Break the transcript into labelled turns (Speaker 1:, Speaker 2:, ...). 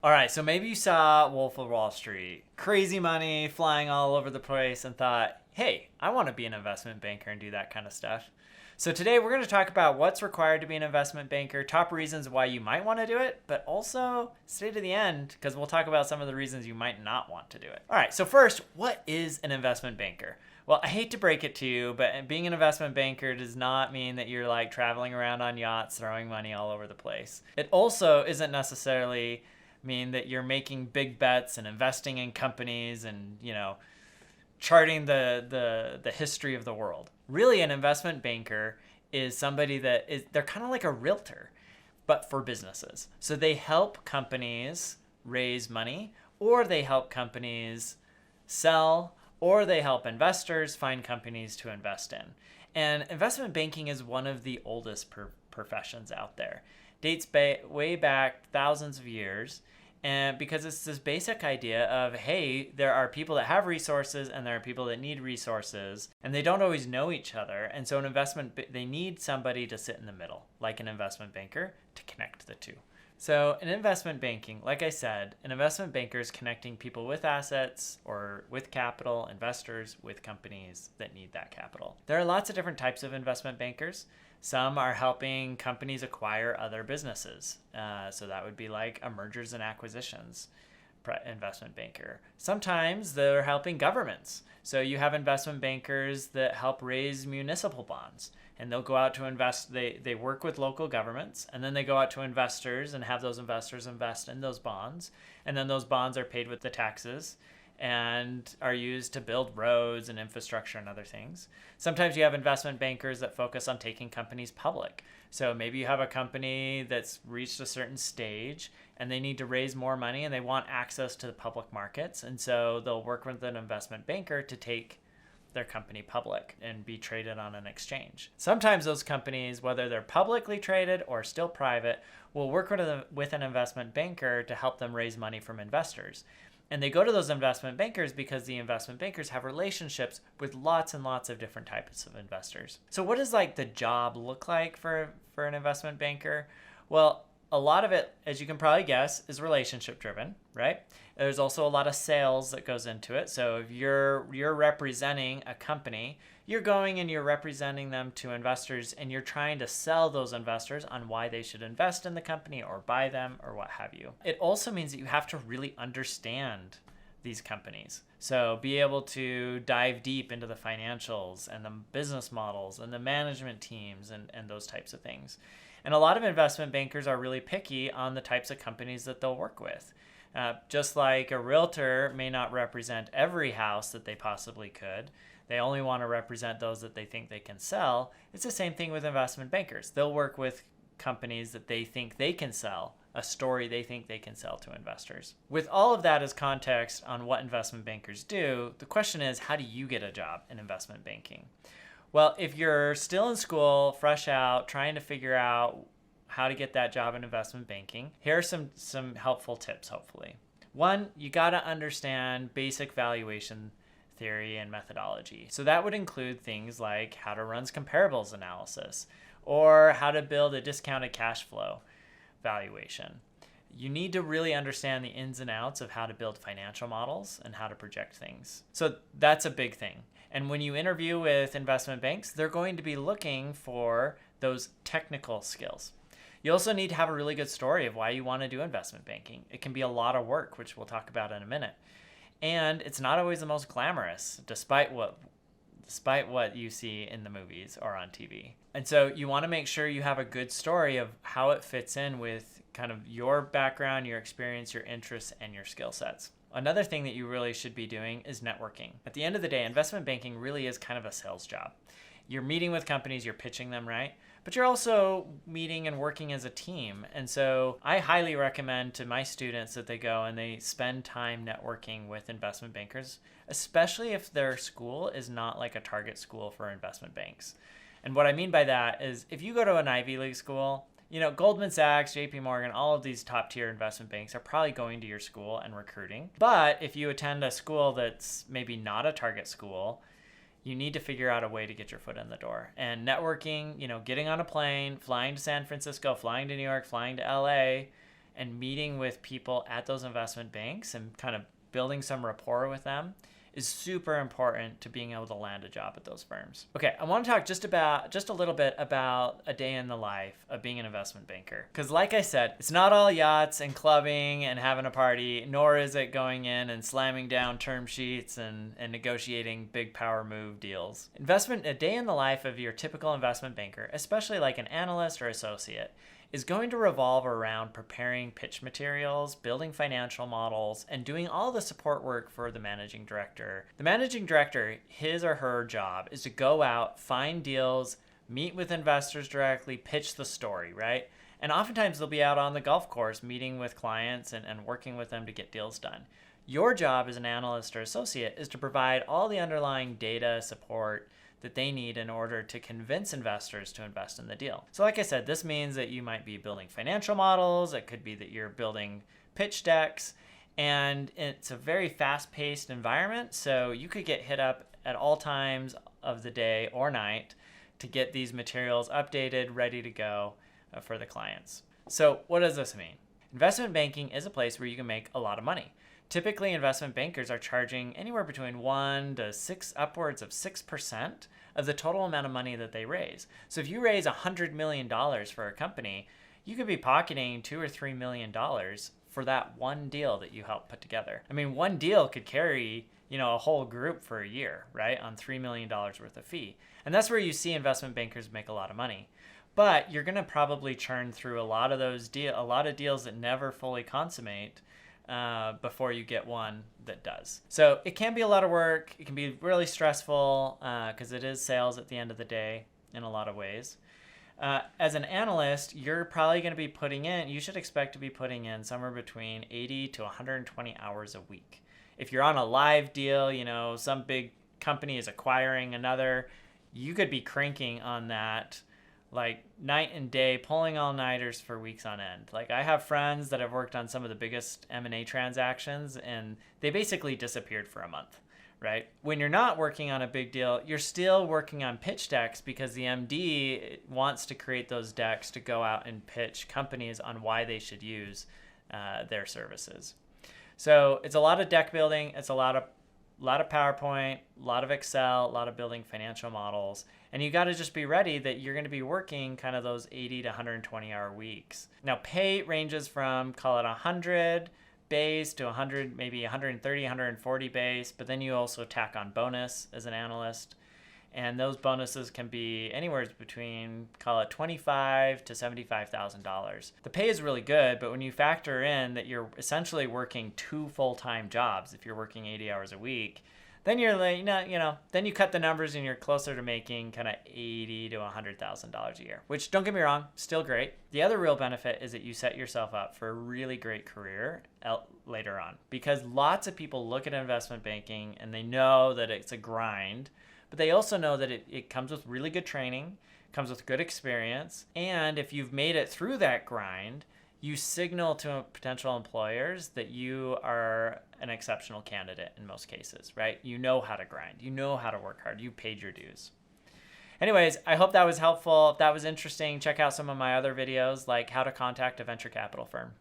Speaker 1: All right, so maybe you saw Wolf of Wall Street, crazy money flying all over the place, and thought, hey, I want to be an investment banker and do that kind of stuff. So today we're going to talk about what's required to be an investment banker, top reasons why you might want to do it, but also stay to the end because we'll talk about some of the reasons you might not want to do it. All right, so first, what is an investment banker? Well, I hate to break it to you, but being an investment banker does not mean that you're like traveling around on yachts throwing money all over the place. It also isn't necessarily mean that you're making big bets and investing in companies and, charting the history of the world. Really, an investment banker is somebody they're kind of like a realtor, but for businesses. So they help companies raise money, or they help companies sell, or they help investors find companies to invest in. And investment banking is one of the oldest professions out there. Dates way back thousands of years. And because it's this basic idea of, hey, there are people that have resources and there are people that need resources, and they don't always know each other. And so they need somebody to sit in the middle, like an investment banker, to connect the two. So in investment banking, like I said, an investment banker is connecting people with assets or with capital, investors with companies that need that capital. There are lots of different types of investment bankers. Some are helping companies acquire other businesses. So that would be like a mergers and acquisitions investment banker. Sometimes they're helping governments. So you have investment bankers that help raise municipal bonds, and they'll go out to invest. They work with local governments, and then they go out to investors and have those investors invest in those bonds. And then those bonds are paid with the taxes and are used to build roads and infrastructure and other things. Sometimes you have investment bankers that focus on taking companies public. So maybe you have a company that's reached a certain stage and they need to raise more money and they want access to the public markets. And so they'll work with an investment banker to take their company public and be traded on an exchange. Sometimes those companies, whether they're publicly traded or still private, will work with an investment banker to help them raise money from investors. And they go to those investment bankers because the investment bankers have relationships with lots and lots of different types of investors. So what does the job look like for an investment banker? Well, a lot of it, as you can probably guess, is relationship driven, right? There's also a lot of sales that goes into it. So if you're representing a company, you're going and you're representing them to investors and you're trying to sell those investors on why they should invest in the company or buy them or what have you. It also means that you have to really understand these companies. So be able to dive deep into the financials and the business models and the management teams and those types of things. And a lot of investment bankers are really picky on the types of companies that they'll work with. Just like a realtor may not represent every house that they possibly could, they only want to represent those that they think they can sell. It's the same thing with investment bankers. They'll work with companies that they think they can sell, a story they think they can sell to investors. With all of that as context on what investment bankers do, the question is, how do you get a job in investment banking? Well, if you're still in school, fresh out, trying to figure out how to get that job in investment banking, here are some helpful tips, hopefully. One, you got to understand basic valuation theory and methodology. So that would include things like how to run comparables analysis or how to build a discounted cash flow valuation. You need to really understand the ins and outs of how to build financial models and how to project things. So that's a big thing. And when you interview with investment banks, they're going to be looking for those technical skills. You also need to have a really good story of why you want to do investment banking. It can be a lot of work, which we'll talk about in a minute. And it's not always the most glamorous, despite what you see in the movies or on TV. And so you want to make sure you have a good story of how it fits in with kind of your background, your experience, your interests, and your skill sets. Another thing that you really should be doing is networking. At the end of the day, investment banking really is kind of a sales job. You're meeting with companies, you're pitching them, right? But you're also meeting and working as a team. And so I highly recommend to my students that they go and they spend time networking with investment bankers, especially if their school is not like a target school for investment banks. And what I mean by that is if you go to an Ivy League school, Goldman Sachs, JP Morgan, all of these top tier investment banks are probably going to your school and recruiting. But if you attend a school that's maybe not a target school, you need to figure out a way to get your foot in the door. And networking, getting on a plane, flying to San Francisco, flying to New York, flying to LA, and meeting with people at those investment banks and kind of building some rapport with them is super important to being able to land a job at those firms. Okay, I want to talk just a little bit about a day in the life of being an investment banker. Because like I said, it's not all yachts and clubbing and having a party, nor is it going in and slamming down term sheets and negotiating big power move deals. A day in the life of your typical investment banker, especially like an analyst or associate, is going to revolve around preparing pitch materials, building financial models, and doing all the support work for the managing director. The managing director, his or her job is to go out, find deals, meet with investors directly, pitch the story, right? And oftentimes they'll be out on the golf course meeting with clients and working with them to get deals done. Your job as an analyst or associate is to provide all the underlying data support that they need in order to convince investors to invest in the deal. So like I said, this means that you might be building financial models. It could be that you're building pitch decks, and it's a very fast-paced environment. So you could get hit up at all times of the day or night to get these materials updated, ready to go for the clients. So what does this mean? Investment banking is a place where you can make a lot of money. Typically, investment bankers are charging anywhere between 1 to 6, upwards of 6% of the total amount of money that they raise. So if you raise $100 million for a company, you could be pocketing $2 or $3 million for that one deal that you helped put together. I mean, one deal could carry, a whole group for a year, right, on $3 million worth of fee. And that's where you see investment bankers make a lot of money. But you're going to probably churn through a lot of deals that never fully consummate before you get one that does. So it can be a lot of work. It can be really stressful because it is sales at the end of the day in a lot of ways. As an analyst, you're probably going to be you should expect to be putting in somewhere between 80 to 120 hours a week. If you're on a live deal, some big company is acquiring another, you could be cranking on that like night and day, pulling all-nighters for weeks on end. Like I have friends that have worked on some of the biggest M&A transactions, and they basically disappeared for a month, right? When you're not working on a big deal, you're still working on pitch decks because the MD wants to create those decks to go out and pitch companies on why they should use their services. So it's a lot of deck building. It's a lot of PowerPoint, a lot of Excel, a lot of building financial models. And you got to just be ready that you're going to be working kind of those 80 to 120 hour weeks. Now, pay ranges from, call it 100 base to 100, maybe 130, 140 base, but then you also tack on bonus as an analyst. And those bonuses can be anywhere between, call it $25,000 to $75,000. The pay is really good, but when you factor in that you're essentially working 2 full-time jobs, if you're working 80 hours a week, then you're like, then you cut the numbers and you're closer to making kind of $80,000 to $100,000 a year, which, don't get me wrong, still great. The other real benefit is that you set yourself up for a really great career later on, because lots of people look at investment banking and they know that it's a grind, but they also know that it comes with really good training, comes with good experience, and if you've made it through that grind, you signal to potential employers that you are an exceptional candidate in most cases, right? You know how to grind. You know how to work hard. You paid your dues. Anyways, I hope that was helpful. If that was interesting, check out some of my other videos, like how to contact a venture capital firm.